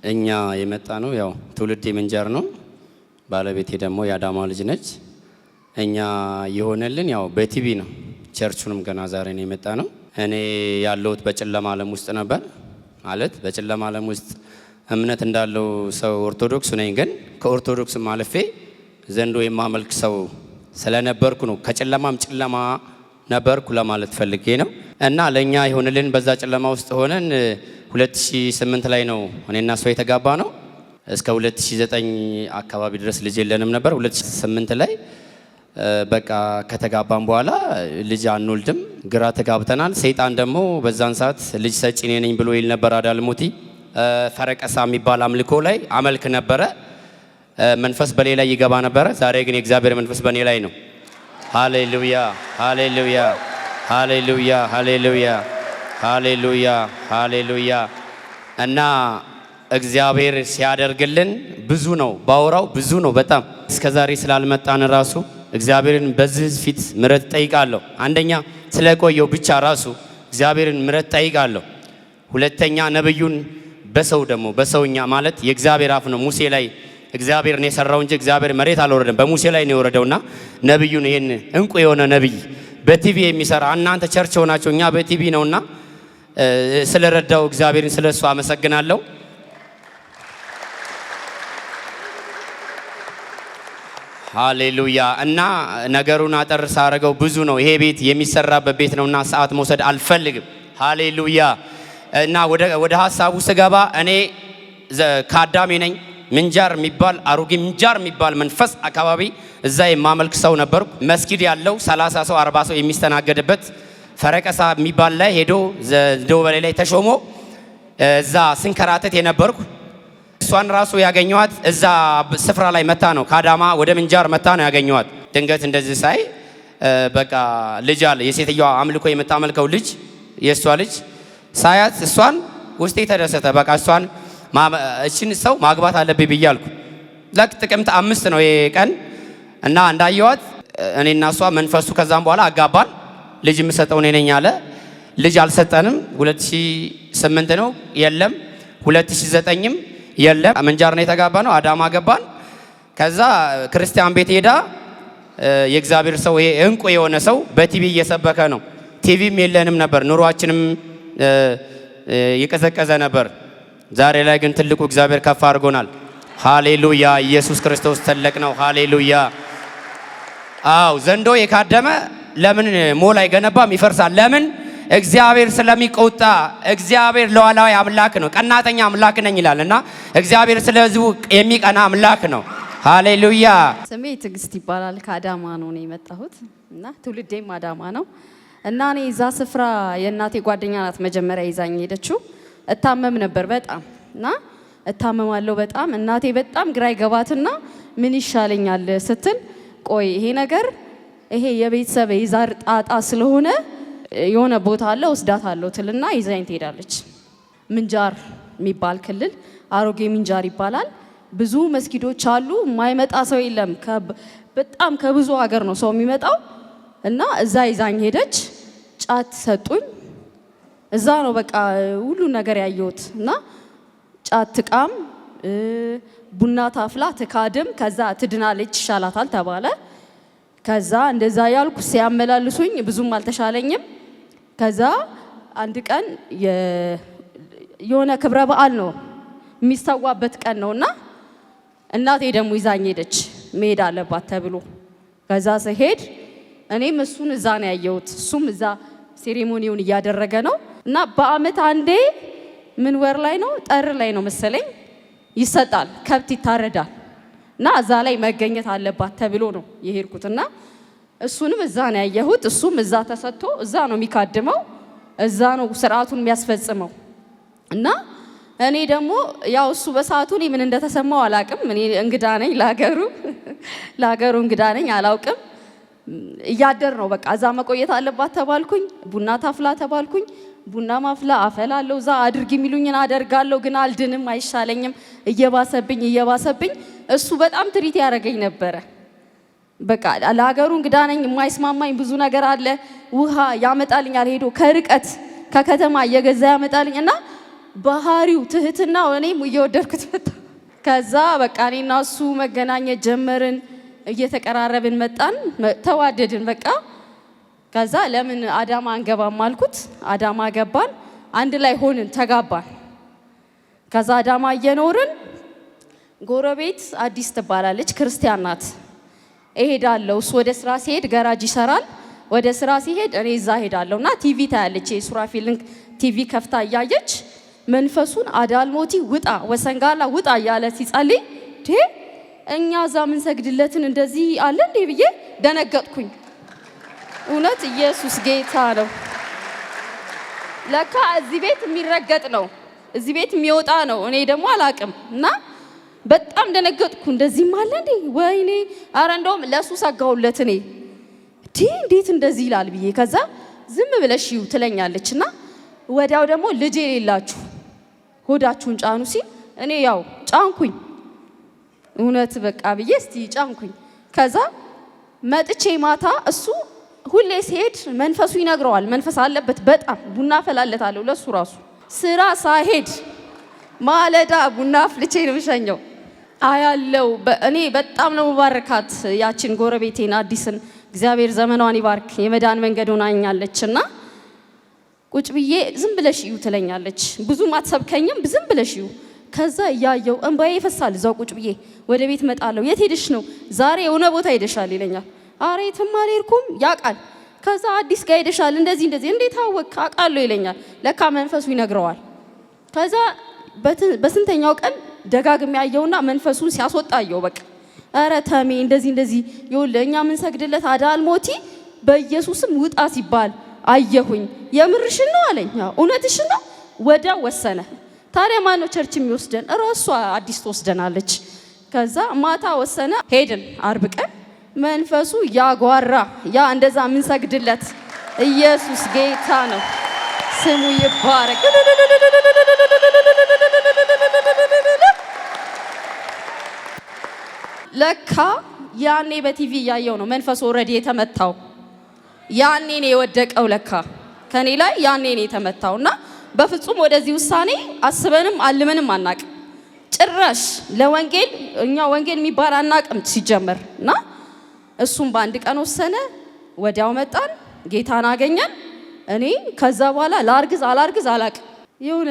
እኛ የመጣ ነው ያው ትውልድ የምንጃር ነው። ባለቤቴ ደግሞ የአዳማ ልጅ ነች። እኛ የሆነልን ያው በቲቪ ነው። ቸርቹንም ገና ዛሬ ነው የመጣ ነው። እኔ ያለሁት በጨለማ ዓለም ውስጥ ነበር። ማለት በጨለማ ዓለም ውስጥ እምነት እንዳለው ሰው ኦርቶዶክስ ነኝ። ግን ከኦርቶዶክስ ማለፌ ዘንዶ የማመልክ ሰው ስለነበርኩ ነው። ከጨለማም ጨለማ ነበርኩ ለማለት ፈልጌ ነው። እና ለኛ ይሆንልን በዛ ጨለማ ውስጥ ሆነን 2008 ላይ ነው እኔና እሷ የተጋባ ነው። እስከ 2009 አካባቢ ድረስ ልጅ የለንም ነበር። 2008 ላይ በቃ ከተጋባን በኋላ ልጅ አንወልድም፣ ግራ ተጋብተናል። ሰይጣን ደግሞ በዛን ሰዓት ልጅ ሰጪ ነኝ ብሎ ይል ነበር። አዳልሞቲ ፈረቀሳ የሚባል አምልኮ ላይ አመልክ ነበረ። መንፈስ በሌላ ይገባ ነበረ። ዛሬ ግን የእግዚአብሔር መንፈስ በእኔ ላይ ነው። ሃሌሉያ ሃሌሉያ ሃሌሉያ ሃሌሉያ ሃሌሉያ ሃሌሉያ። እና እግዚአብሔር ሲያደርግልን ብዙ ነው፣ ባወራው ብዙ ነው በጣም። እስከዛሬ ስላልመጣን ራሱ እግዚአብሔርን በዚህ ፊት ምሕረት ጠይቃለሁ። አንደኛ ስለቆየው ብቻ ራሱ እግዚአብሔርን ምሕረት ጠይቃለሁ። ሁለተኛ ነብዩን በሰው ደግሞ በሰውኛ ማለት የእግዚአብሔር አፍ ነው። ሙሴ ላይ እግዚአብሔር ነው የሰራው እንጂ እግዚአብሔር መሬት አልወረደም፣ በሙሴ ላይ ነው የወረደውና ነብዩን ይሄን እንቁ የሆነ ነብይ በቲቪ የሚሰራ እናንተ ቸርች ሆናችሁ እኛ በቲቪ ነውና ስለረዳው እግዚአብሔርን ስለሱ አመሰግናለሁ። ሃሌሉያ። እና ነገሩን አጠር ሳረገው ብዙ ነው። ይሄ ቤት የሚሰራበት ቤት ነውና ሰዓት መውሰድ አልፈልግም። ሃሌሉያ። እና ወደ ሐሳቡ ስገባ እኔ ካዳሜ ነኝ። ምንጃር የሚባል አሮጌ ምንጃር የሚባል መንፈስ አካባቢ እዛ የማመልክ ሰው ነበርኩ። መስጊድ ያለው 30 ሰው 40 ሰው የሚስተናገድበት ፈረቀሳ የሚባል ላይ ሄዶ ደወሌ ላይ ተሾሞ እዛ ስንከራተት የነበርኩ። እሷን ራሱ ያገኘዋት እዛ ስፍራ ላይ መታ ነው። ካዳማ ወደ ምንጃር መታ ነው ያገኘዋት። ድንገት እንደዚህ ሳይ በቃ ልጅ አለ የሴትዮዋ አምልኮ የምታመልከው ልጅ የእሷ ልጅ ሳያት እሷን ውስጤ ተደሰተ። በቃ እችን ሰው ማግባት አለብኝ ብያልኩ። ለክ ጥቅምት 5 ነው ይሄ ቀን እና እንዳየዋት እኔና እሷ መንፈሱ ከዛም በኋላ አጋባን። ልጅ የምሰጠው እኔ ነኝ አለ። ልጅ አልሰጠንም። 2008 ነው የለም። 2009ም የለም። ምንጃር ነው የተጋባ ነው። አዳማ ገባን። ከዛ ክርስቲያን ቤት ሄዳ የእግዚአብሔር ሰው ይሄ እንቁ የሆነ ሰው በቲቪ እየሰበከ ነው። ቲቪም የለንም ነበር። ኑሯችንም የቀዘቀዘ ነበር። ዛሬ ላይ ግን ትልቁ እግዚአብሔር ከፍ አድርጎናል። ሃሌሉያ። ኢየሱስ ክርስቶስ ትልቅ ነው። ሃሌሉያ። አው ዘንዶ የካደመ ለምን ሞል አይገነባም? ይፈርሳል። ለምን? እግዚአብሔር ስለሚቆጣ። እግዚአብሔር ሉዓላዊ አምላክ ነው። ቀናተኛ አምላክ ነኝ ይላልና እግዚአብሔር ስለዚህ የሚቀና አምላክ ነው። ሃሌሉያ። ስሜ ትዕግስት ይባላል። ከአዳማ ነው የመጣሁት እና ትውልዴም አዳማ ነው። እና እኔ እዛ ስፍራ የእናቴ ጓደኛ ናት መጀመሪያ ይዛኝ ሄደችው። እታመም ነበር በጣም እና እታመማለሁ በጣም። እናቴ በጣም ግራ ይገባትና ምን ይሻለኛል ስትል ቆይ ይሄ ነገር ይሄ የቤተሰብ የዛር ጣጣ ስለሆነ የሆነ ቦታ አለ ወስዳታለሁ ትልና ይዛኝ ትሄዳለች። ምንጃር የሚባል ክልል አሮጌ ምንጃር ይባላል። ብዙ መስጊዶች አሉ። የማይመጣ ሰው የለም። በጣም ከብዙ ሀገር ነው ሰው የሚመጣው እና እዛ ይዛኝ ሄደች። ጫት ሰጡኝ። እዛ ነው በቃ ሁሉ ነገር ያየሁት። እና ጫት ትቃም፣ ቡና ታፍላ፣ ትካድም፣ ከዛ ትድናለች ይሻላታል ተባለ። ከዛ እንደዛ ያልኩ ሲያመላልሱኝ ብዙም አልተሻለኝም። ከዛ አንድ ቀን የሆነ ክብረ በዓል ነው የሚስተዋበት ቀን ነውና እናቴ ደግሞ ይዛኝ ሄደች መሄድ አለባት ተብሎ። ከዛ ስሄድ እኔም እሱን እዛ ነው ያየሁት። እሱም እዛ ሴሬሞኒውን እያደረገ ነው። እና በአመት አንዴ ምን ወር ላይ ነው? ጥር ላይ ነው መሰለኝ ይሰጣል፣ ከብት ይታረዳል። እና እዛ ላይ መገኘት አለባት ተብሎ ነው የሄድኩትና እሱንም እዛ ነው ያየሁት። እሱም እዛ ተሰጥቶ እዛ ነው የሚካድመው፣ እዛ ነው ስርዓቱን የሚያስፈጽመው። እና እኔ ደግሞ ያው እሱ በሰዓቱ እኔ ምን እንደተሰማው አላውቅም። እኔ እንግዳ ነኝ ለሀገሩ እንግዳ ነኝ፣ አላውቅም። እያደር ነው በቃ እዛ መቆየት አለባት ተባልኩኝ። ቡና ታፍላ ተባልኩኝ። ቡና ማፍላ አፈላለሁ። እዛ አድርጊ የሚሉኝን አደርጋለሁ። ግን አልድንም፣ አይሻለኝም። እየባሰብኝ እሱ በጣም ትሪት ያደረገኝ ነበረ። በቃ ለሀገሩ እንግዳ ነኝ፣ የማይስማማኝ ብዙ ነገር አለ። ውሃ ያመጣልኛል ሄዶ ከርቀት ከከተማ እየገዛ ያመጣልኝ እና ባህሪው ትህትናው እኔም እየወደድኩት መጣ። ከዛ በቃ እኔና እሱ መገናኘት ጀመርን፣ እየተቀራረብን መጣን፣ ተዋደድን በቃ። ከዛ ለምን አዳማ አንገባም አልኩት። አዳማ ገባን፣ አንድ ላይ ሆንን፣ ተጋባን። ከዛ አዳማ እየኖርን ጎረቤት አዲስ ትባላለች፣ ክርስቲያን ናት። እሄዳለሁ፣ እሱ ወደ ስራ ሲሄድ ገራጅ ይሰራል፣ ወደ ስራ ሲሄድ እኔ እዛ ሄዳለሁ እና ቲቪ ታያለች። የሱራፊልን ቲቪ ከፍታ እያየች መንፈሱን አዳልሞቲ ውጣ ወሰንጋላ ውጣ እያለ ሲጸልይ እኛ እዛ ምን ሰግድለትን እንደዚህ አለ እንዴ ብዬ ደነገጥኩኝ። እውነት ኢየሱስ ጌታ ነው። ለካ እዚህ ቤት የሚረገጥ ነው፣ እዚህ ቤት የሚወጣ ነው። እኔ ደግሞ አላቅም እና በጣም ደነገጥኩ። እንደዚህም አለ እንዴ ወይኔ! አረ እንደውም ለሱ ሰጋውለት እኔ እንዴት እንደዚህ ይላል ብዬ። ከዛ ዝም ብለሽ ይው ትለኛለችና ወዲያው ደግሞ ልጅ የሌላችሁ ሆዳችሁን ጫኑ ሲል እኔ ያው ጫንኩኝ። እውነት በቃ ብዬ እስቲ ጫንኩኝ። ከዛ መጥቼ ማታ እሱ ሁሌ ሲሄድ መንፈሱ ይነግረዋል። መንፈስ አለበት በጣም ቡና ፈላለታለሁ ለሱ ራሱ ስራ ሳይሄድ ማለዳ ቡና አፍልቼ ነው የምሸኘው። አያለው እኔ በጣም ነው ባርካት ያችን ጎረቤቴን አዲስን እግዚአብሔር ዘመኗን ይባርክ። የመዳን መንገድ ሆናኛለችና ቁጭ ብዬ ዝም ብለሽ እዩ ትለኛለች። ብዙም አትሰብከኝም፣ ዝም ብለሽ እዩ። ከዛ እያየው እንባዬ ይፈሳል። እዛው ቁጭ ብዬ ወደ ቤት መጣለሁ። የት ሄድሽ ነው? ዛሬ የሆነ ቦታ ሄደሻል ይለኛል። አረ የትም አልሄድኩም ያውቃል። ከዛ አዲስ ጋር ሄደሻል እንደዚህ እንደዚህ። እንዴት አወቅ? አውቃለሁ ይለኛል። ለካ መንፈሱ ይነግረዋል። ከዛ በስንተኛው ቀን ደጋግሜ ያየውና መንፈሱን ሲያስወጣየው በቃ አረ ተሜ እንደዚህ እንደዚህ ይኸውልህ እኛ ምን ሰግድለት አዳልሞቲ በኢየሱስም ውጣ ሲባል አየሁኝ። የምርሽን ነው አለኝ። እውነትሽን ነው። ወዲያው ወሰነ። ታዲያ ማን ነው ቸርች የሚወስደን? እራሷ አዲስ ትወስደናለች። ከዛ ማታ ወሰነ። ሄድን። አርብ ቀን መንፈሱ ያጓራ ያ እንደዛ ምን ሰግድለት ኢየሱስ ጌታ ነው፣ ስሙ ይባረክ። ለካ ያኔ በቲቪ እያየው ነው መንፈሱ ኦልሬዲ የተመታው። ያኔ ነው የወደቀው። ለካ ከኔ ላይ ያኔ ነው የተመታውና በፍጹም ወደዚህ ውሳኔ አስበንም አልመንም አናቅ። ጭራሽ ለወንጌል እኛ ወንጌል የሚባል አናቅም ሲጀመር እና እሱም በአንድ ቀን ወሰነ። ወዲያው መጣን፣ ጌታን አገኘን። እኔ ከዛ በኋላ ላርግዝ አላርግዝ አላቅ የሆነ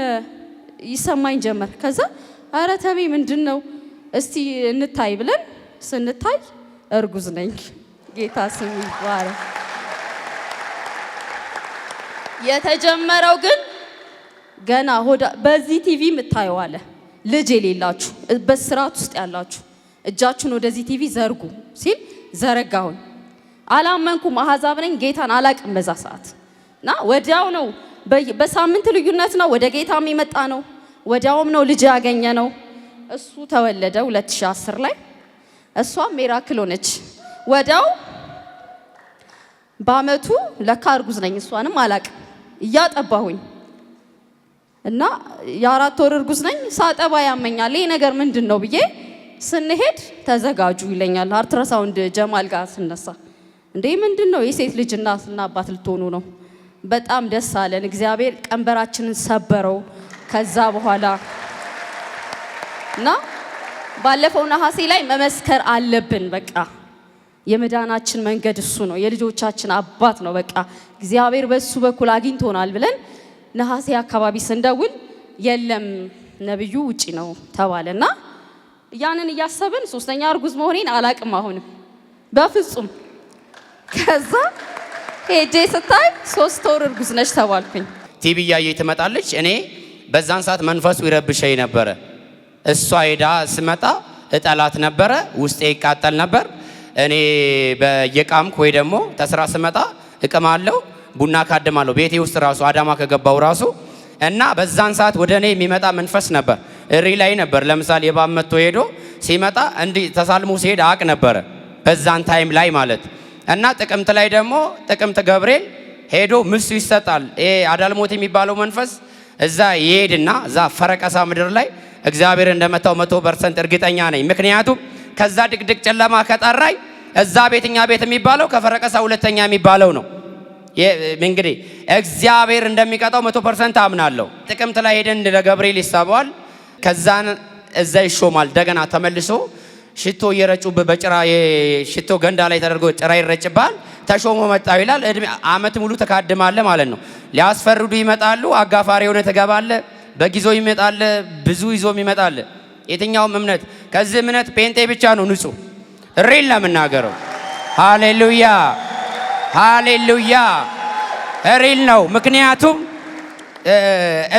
ይሰማኝ ጀመር። ከዛ አረ ተቤ ምንድነው እስቲ እንታይ ብለን ስንታይ እርጉዝ ነኝ። ጌታ ስሙ ይባረክ። የተጀመረው ግን ገና ሆዳ በዚህ ቲቪ የምታየው አለ። ልጅ የሌላችሁ በስራት ውስጥ ያላችሁ እጃችሁን ወደዚህ ቲቪ ዘርጉ ሲል ዘረጋሁን። አላመንኩም። አሕዛብ ነኝ፣ ጌታን አላቅም በዛ ሰዓት እና ወዲያው ነው በሳምንት ልዩነት ነው ወደ ጌታም የመጣ ነው። ወዲያውም ነው ልጅ ያገኘ ነው። እሱ ተወለደ 2010 ላይ፣ እሷም ሚራክል ሆነች። ወዲያው በአመቱ ለካ እርጉዝ ነኝ፣ እሷንም አላቅም። እያጠባሁኝ እና የ4 ወር እርጉዝ ነኝ። ሳጠባ ያመኛል። ይሄ ነገር ምንድን ነው ብዬ ስንሄድ ተዘጋጁ ይለኛል። አልትራሳውንድ ጀማል ጋር ስነሳ እንዴ ምንድን ነው የሴት ልጅ እናትና አባት ልትሆኑ ነው። በጣም ደስ አለን። እግዚአብሔር ቀንበራችንን ሰበረው። ከዛ በኋላ እና ባለፈው ነሐሴ ላይ መመስከር አለብን። በቃ የመዳናችን መንገድ እሱ ነው፣ የልጆቻችን አባት ነው። በቃ እግዚአብሔር በሱ በኩል አግኝቶናል ብለን ነሐሴ አካባቢ ስንደውል የለም ነብዩ ውጪ ነው ተባለና ያንን እያሰብን ሶስተኛ እርጉዝ መሆኔን አላቅም አሁንም በፍጹም። ከዛ ሄጄ ስታይ 3 ወር እርጉዝ ነች ተባልኩኝ። ቲቪ እያየች ትመጣለች። እኔ በዛን ሰዓት መንፈሱ ይረብሸኝ ነበረ። እሷ ሄዳ ስመጣ እጠላት ነበረ፣ ውስጤ ይቃጠል ነበር። እኔ በየቃምኩ ወይ ደግሞ ተስራ ስመጣ እቅማለሁ፣ ቡና ካድማለሁ ቤቴ ውስጥ ራሱ አዳማ ከገባው ራሱ እና በዛን ሰዓት ወደ እኔ የሚመጣ መንፈስ ነበር። እሪ ላይ ነበር። ለምሳሌ የባብ መጥቶ ሄዶ ሲመጣ እንዲህ ተሳልሞ ሲሄድ አቅ ነበረ በዛን ታይም ላይ ማለት እና ጥቅምት ላይ ደግሞ ጥቅምት ገብርኤል ሄዶ ምሱ ይሰጣል። ይሄ አዳልሞት የሚባለው መንፈስ እዛ ይሄድና እዛ ፈረቀሳ ምድር ላይ እግዚአብሔር እንደመታው 100% እርግጠኛ ነኝ። ምክንያቱም ከዛ ድቅድቅ ጨለማ ከጠራይ እዛ ቤትኛ ቤት የሚባለው ከፈረቀሳ ሁለተኛ የሚባለው ነው። እንግዲህ እግዚአብሔር እንደሚቀጣው 100% አምናለሁ። ጥቅምት ላይ ሄደን ለገብርኤል ይሳበዋል። ከዛን እዛ ይሾማል። እንደገና ተመልሶ ሽቶ እየረጩብህ በጭራ ሽቶ ገንዳ ላይ ተደርጎ ጭራ ይረጭባል። ተሾሞ መጣው ይላል። አመት ሙሉ ተካድማለህ ማለት ነው። ሊያስፈርዱ ይመጣሉ። አጋፋሪ ሆነ ትገባለህ። በጊዜው ይመጣል። ብዙ ይዞም ይመጣል። የትኛውም እምነት ከዚህ እምነት ጴንጤ ብቻ ነው ንጹህ ሪል ነው የምናገረው። ሃሌሉያ ሃሌሉያ ሪል ነው። ምክንያቱም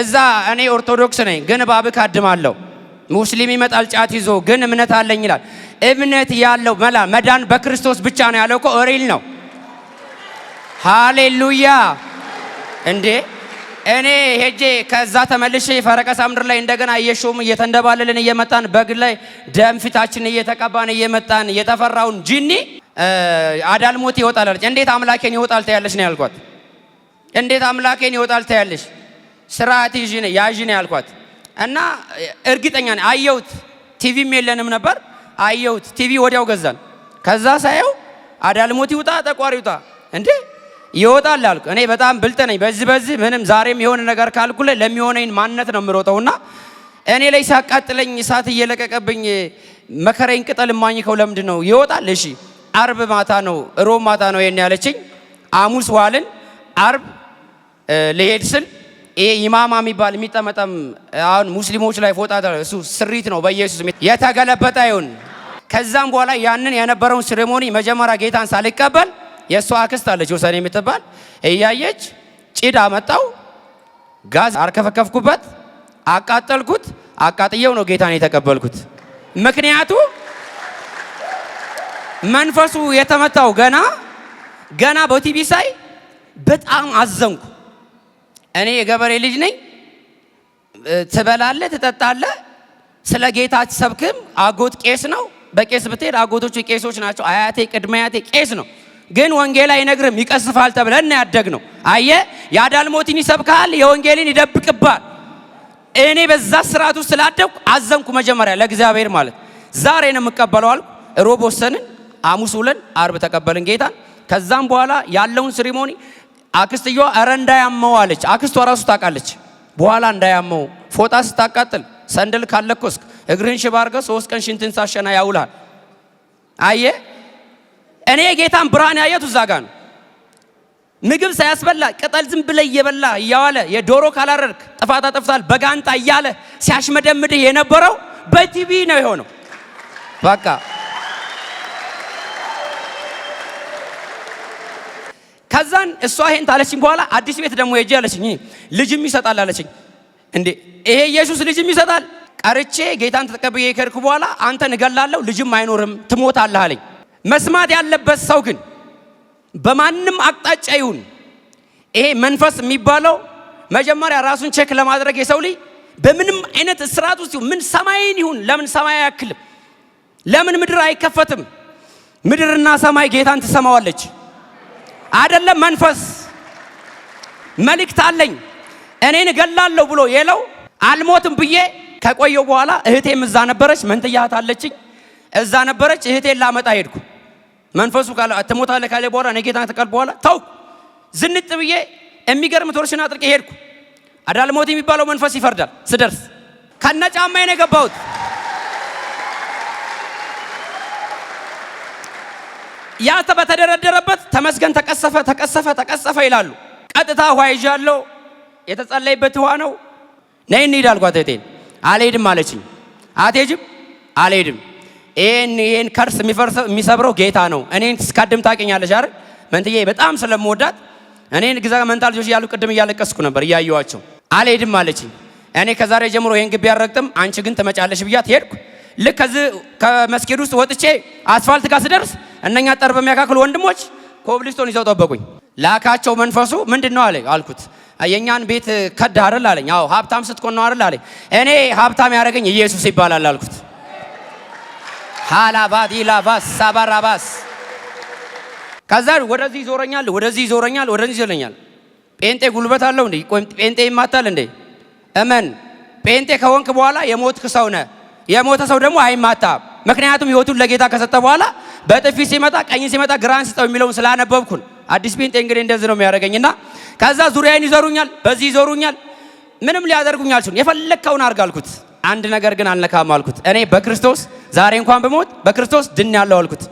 እዛ እኔ ኦርቶዶክስ ነኝ ግን እባብ ካድማለሁ። ሙስሊም ይመጣል ጫት ይዞ ግን እምነት አለኝ ይላል። እምነት ያለው መዳን በክርስቶስ ብቻ ነው ያለው እኮ ሪል ነው። ሃሌሉያ እንዴ እኔ ሄጄ ከዛ ተመልሼ ፈረቀሳ ምድር ላይ እንደገና እየሾም እየተንደባለልን እየመጣን በግ ላይ ደም ፊታችን እየተቀባን እየመጣን የተፈራውን ጂኒ አዳልሞት ይወጣል አለች። እንዴት አምላኬን ይወጣል ታያለሽ ነው ያልኳት። እንዴት አምላኬን ይወጣል ታያለሽ ስርዓት ያዥ ነው ያልኳት። እና እርግጠኛ ነኝ አየሁት። ቲቪም የለንም ነበር አየሁት። ቲቪ ወዲያው ገዛን። ከዛ ሳየው አዳልሞት ይውጣ ጠቋሪ ይውጣ እንዴ ይወጣል አልኩ። እኔ በጣም ብልጥ ነኝ። በዚህ ምንም ዛሬም የሆነ ነገር ካልኩ ላይ ለሚሆነኝ ማንነት ነው የምሮጠውና እኔ ላይ ሲያቃጥለኝ እሳት እየለቀቀብኝ መከረኝ ቅጠል ማኝከው ለምንድን ነው ይወጣል? እሺ አርብ ማታ ነው ሮብ ማታ ነው የኔ ያለችኝ። ሐሙስ ዋልን። አርብ ልሄድ ስል ይሄ ኢማማ የሚባል የሚጠመጠም አሁን ሙስሊሞች ላይ ፎጣ እሱ ስሪት ነው በኢየሱስ የተገለበጠ ይሁን። ከዛም በኋላ ያንን የነበረውን ሴሬሞኒ መጀመሪያ ጌታን ሳልቀበል የእሷ አክስት አለች ወሰኔ የምትባል እያየች ጭድ አመጣው፣ ጋዝ አርከፈከፍኩበት፣ አቃጠልኩት። አቃጥየው ነው ጌታን የተቀበልኩት። ምክንያቱ መንፈሱ የተመታው ገና በቲቪ ሳይ በጣም አዘንኩ። እኔ የገበሬ ልጅ ነኝ። ትበላለህ፣ ትጠጣለህ፣ ስለ ጌታ አትሰብክም። አጎት ቄስ ነው። በቄስ ብትሄድ አጎቶቹ ቄሶች ናቸው። አያቴ ቅድመ አያቴ ቄስ ነው። ግን ወንጌል አይነግርም፣ ይቀስፋል ተብለን ያደግ ነው። አየ የአዳልሞትን ይሰብካል፣ የወንጌልን ይደብቅባል። እኔ በዛ ስርዓት ውስጥ ስላደግኩ አዘንኩ። መጀመሪያ ለእግዚአብሔር ማለት ዛሬ ነው የምቀበለው አልኩ። ሮብ ወሰንን፣ ሐሙስ ውለን አርብ ተቀበልን ጌታን። ከዛም በኋላ ያለውን ሴሪሞኒ አክስትየዋ ኧረ እንዳያመው አለች። አክስቷ ራሱ ታውቃለች። በኋላ እንዳያመው ፎጣ ስታቃጥል ሰንደል ካለኮስክ እግርህን ሽባ አድርገህ 3 ቀን ሽንትን ሳሸና ያውልሃል። አየ እኔ ጌታን ብርሃን ያየሁት እዛ ጋ ነው። ምግብ ሳያስበላ ቅጠል ዝም ብለህ እየበላ እያዋለ የዶሮ ካላረርክ ጥፋት አጥፍታል በጋንጣ እያለ ሲያሽመደምድህ የነበረው በቲቪ ነው የሆነው። በቃ ከዛን እሷ ይሄን ታለችኝ። በኋላ አዲስ ቤት ደግሞ ሄጄ አለችኝ ልጅም ይሰጣል አለችኝ። እንዴ ይሄ ኢየሱስ ልጅም ይሰጣል? ቀርቼ ጌታን ተቀብዬ ከርኩ በኋላ አንተን እገላለሁ ልጅም አይኖርም ትሞታለህ አለኝ። መስማት ያለበት ሰው ግን በማንም አቅጣጫ ይሁን ይሄ መንፈስ የሚባለው መጀመሪያ ራሱን ቼክ ለማድረግ የሰው ልጅ በምንም አይነት እስራት ውስጥ ምን ሰማይን ይሁን ለምን ሰማይ አያክልም? ለምን ምድር አይከፈትም? ምድርና ሰማይ ጌታን ትሰማዋለች አይደለም? መንፈስ መልእክት አለኝ እኔን እገላለሁ ብሎ የለው አልሞትም ብዬ ከቆየው በኋላ እህቴም እዛ ነበረች። መንትያት አለችኝ እዛ ነበረች። እህቴን ላመጣ ሄድኩ። መንፈሱ ካለ ትሞታለህ ካለ በኋላ እኔ ጌታን ተቀበልኩ። በኋላ ተው ዝንጥ ብዬ የሚገርም ቶርሽን አጥርቄ ሄድኩ። አዳልሞት የሚባለው መንፈስ ይፈርዳል። ስደርስ ከነጫማዬ ነው የገባሁት። ያ በተደረደረበት ተመስገን ተቀሰፈ ይላሉ። ቀጥታ ውሃ ይዣለሁ። የተጸለይበት ውሃ ነው። ነይ እንሂድ አልኳት እህቴን። አልሄድም አለችኝ። አትሄጂም? አልሄድም። ይሄን ከርስ የሚሰብረው ጌታ ነው። እኔን ስካድም ታውቂኛለሽ አይደል? መንትዬ በጣም ስለምወዳት እኔን ግዛ መንታ ልጆች እያሉ ቅድም እያለቀስኩ ነበር እያየኋቸው። አልሄድም አለችኝ። እኔ ከዛሬ ጀምሮ ይሄን ግቢ አልረግጥም፣ አንቺ ግን ትመጫለሽ ብያት ሄድኩ። ልክ ከዚህ ከመስጊድ ውስጥ ወጥቼ አስፋልት ጋር ስደርስ እነኛ ጠር በሚያካክሉ ወንድሞች ኮብልስቶን ይዘው ጠበቁኝ። ላካቸው መንፈሱ ምንድን ነው አለ አልኩት። የኛን ቤት ከዳ አይደል አለኝ። አዎ ሀብታም ስትኮን ነው አይደል አለኝ። እኔ ሀብታም ያደረገኝ ኢየሱስ ይባላል አልኩት። ሃላባዲላባስ ሳባራባስ ከዛ ወደዚህ ይዞረኛል። ጴንጤ ጉልበት አለው እንዴ? ጴንጤ ይማታል እንዴ? እመን ጴንጤ ከወንክ በኋላ የሞትክ ሰው ነህ። የሞተ ሰው ደግሞ አይማታም። ምክንያቱም ህይወቱን ለጌታ ከሰጠ በኋላ በጥፊ ሲመጣ ቀኝ ሲመጣ ግራን ስጠው የሚለውን ስላነበብኩን አዲስ ጴንጤ እንግዲህ እንደዚህ ነው የሚያደርገኝና ከዛ ዙሪያዬን ይዞሩኛል፣ በዚህ ይዞሩኛል። ምንም ሊያደርጉኝ አልችሉም። የፈለከውን አድርግ አልኩት። አንድ ነገር ግን አልነካም አልኩት። እኔ በክርስቶስ ዛሬ እንኳን ብሞት በክርስቶስ ድኛለሁ አልኩት።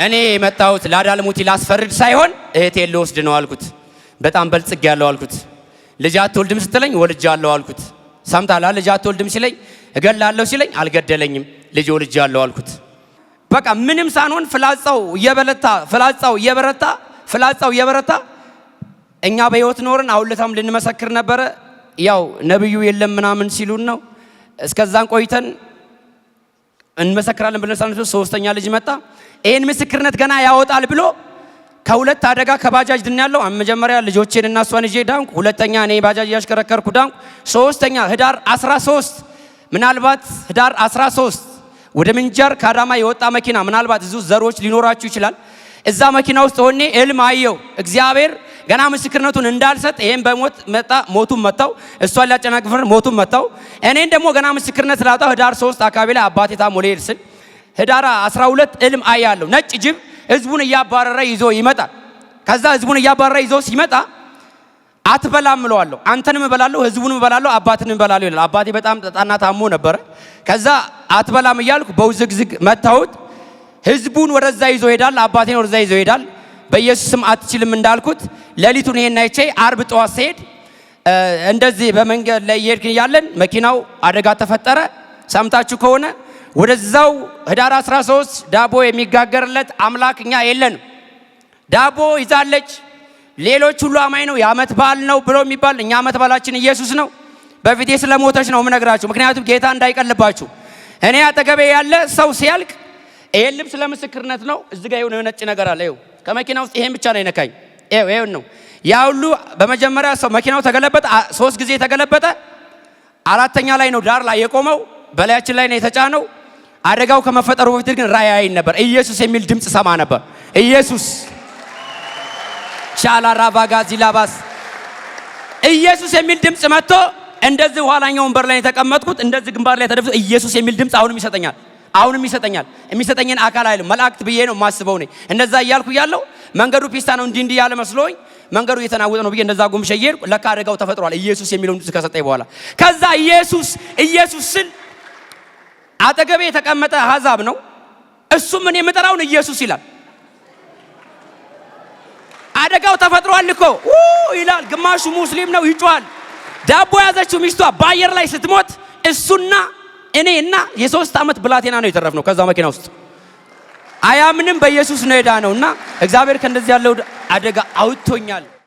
እኔ የመጣሁት ላዳልሙቲ ላስፈርድ ሳይሆን እህቴን ልወስድ ነው አልኩት። በጣም በልጽጌያለሁ አልኩት። ልጅ አትወልድም ስትለኝ ወልጃለሁ አልኩት። ሰምታላ ልጅ አትወልድም ሲለኝ እገላለሁ ሲለኝ አልገደለኝም፣ ልጅ ወልጃለሁ አልኩት። በቃ ምንም ሳንሆን ፍላጻው እየበረታ እኛ በህይወት ኖርን። አውልታም ልንመሰክር ነበረ። ያው ነብዩ የለም ምናምን ሲሉን ነው። እስከዛን ቆይተን እንመሰክራለን ብለን ሳንቶ ሶስተኛ ልጅ መጣ። ይሄን ምስክርነት ገና ያወጣል ብሎ ከሁለት አደጋ ከባጃጅ ድኛለሁ። መጀመሪያ ልጆቼን እና እሷን ይዤ ዳንኩ። ሁለተኛ እኔ ባጃጅ ያሽከረከርኩ ዳንኩ። ሶስተኛ ህዳር 13 ምናልባት ህዳር 13 ወደ ምንጃር ከአዳማ የወጣ መኪና ምናልባት እዙ ዘሮች ሊኖራችሁ ይችላል። እዛ መኪና ውስጥ ሆኜ ህልም አየሁ። እግዚአብሔር ገና ምስክርነቱን እንዳልሰጥ ይሄን በሞት መጣ፣ ሞቱን መጣው። እሷን ሊያጨናግፈን ሞቱን መጣው። እኔን ደግሞ ገና ምስክርነት ላጣው ህዳር 3 አካባቢ ላይ አባቴ ታሞ ሊሄድ ስል ህዳር 12 ህልም አያለሁ። ነጭ ጅብ ህዝቡን እያባረረ ይዞ ይመጣል። ከዛ ህዝቡን እያባረረ ይዞ ሲመጣ አትበላም እለዋለሁ። አንተንም እበላለሁ፣ ህዝቡንም እበላለሁ፣ አባትንም እበላለሁ ይላል። አባቴ በጣም ጠጣና ታሞ ነበረ። ከዛ አትበላም እያልኩ በውዝግዝግ መታሁት። ህዝቡን ወደዛ ይዞ ይሄዳል፣ አባቴን ወደዛ ይዞ ይሄዳል። በኢየሱስ ስም አትችልም እንዳልኩት ሌሊቱን ይሄን አይቼ አርብ ጠዋት ሲሄድ እንደዚህ በመንገድ ላይ እየሄድን ያለን መኪናው አደጋ ተፈጠረ። ሰምታችሁ ከሆነ ወደዛው ህዳር 13 ዳቦ የሚጋገርለት አምላክ እኛ የለንም። ዳቦ ይዛለች። ሌሎች ሁሉ አማኝ ነው፣ የዓመት በዓል ነው ብሎ የሚባል እኛ ዓመት በዓላችን ኢየሱስ ነው። በፊቴ ስለሞተች ነው የምነግራችሁ፣ ምክንያቱም ጌታ እንዳይቀልባችሁ። እኔ አጠገቤ ያለ ሰው ሲያልቅ ይሄን ልብስ ለምስክርነት ነው። እዚህ ጋር የሆነ ነጭ ነገር አለ። ይኸው ከመኪና ውስጥ ይሄን ብቻ ነው የነካኝ። ይኸው ነው ያ ሁሉ። በመጀመሪያ ሰው መኪናው ተገለበጠ፣ 3 ጊዜ ተገለበጠ። አራተኛ ላይ ነው ዳር ላይ የቆመው፣ በላያችን ላይ ነው የተጫነው። አደጋው ከመፈጠሩ በፊት ግን ራእይ አይን ነበር። ኢየሱስ የሚል ድምጽ ሰማ ነበር። ኢየሱስ ሻላራባጋዚላባስ ኢየሱስ የሚል ድምጽ መጥቶ እንደዚህ ኋላኛው ወንበር ላይ የተቀመጥኩት እንደዚህ ግንባር ላይ ተደፍቶ ኢየሱስ የሚል ድምጽ አሁንም ይሰጠኛል። የሚሰጠኝን አካል አይደለም መላእክት ብዬ ነው ማስበው ነኝ። እንደዛ እያልኩ ያለው መንገዱ ፒስታ ነው እንዲህ ያለ መስሎኝ መንገዱ እየተናወጠ ነው ብዬ እንደዛ ጉምሸ እየሄድኩ ለካ አደጋው ተፈጥሯል። ኢየሱስ የሚለውን ድምጽ ከሰጠኝ በኋላ ከዛ ኢየሱስ ስል አጠገቤ የተቀመጠ አሕዛብ ነው። እሱም እኔ የምጠራውን ኢየሱስ ይላል። አደጋው ተፈጥሯል እኮ ይላል። ግማሹ ሙስሊም ነው ይጮሃል። ዳቦ ያዘችው ሚስቷ በአየር ላይ ስትሞት እሱና እኔና የ3 ዓመት ብላቴና ነው የተረፍነው ከዛ መኪና ውስጥ። አያምንም በኢየሱስ ነው የዳነውና እግዚአብሔር ከእንደዚህ ያለው አደጋ አውጥቶኛል።